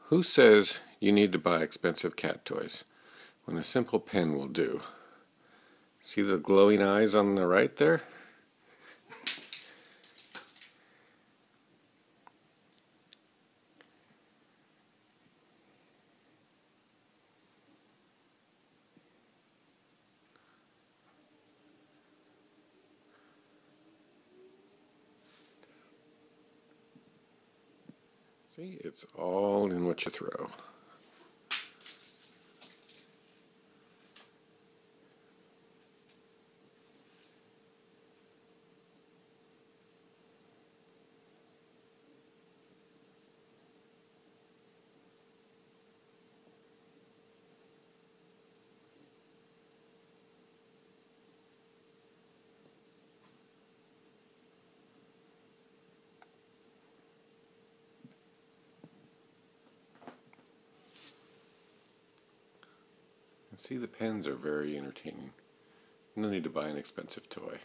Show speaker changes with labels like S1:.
S1: Who says you need to buy expensive cat toys when a simple pen will do? See the glowing eyes on the right there? See, it's all in what you throw. See, the pens are very entertaining. No need to buy an expensive toy.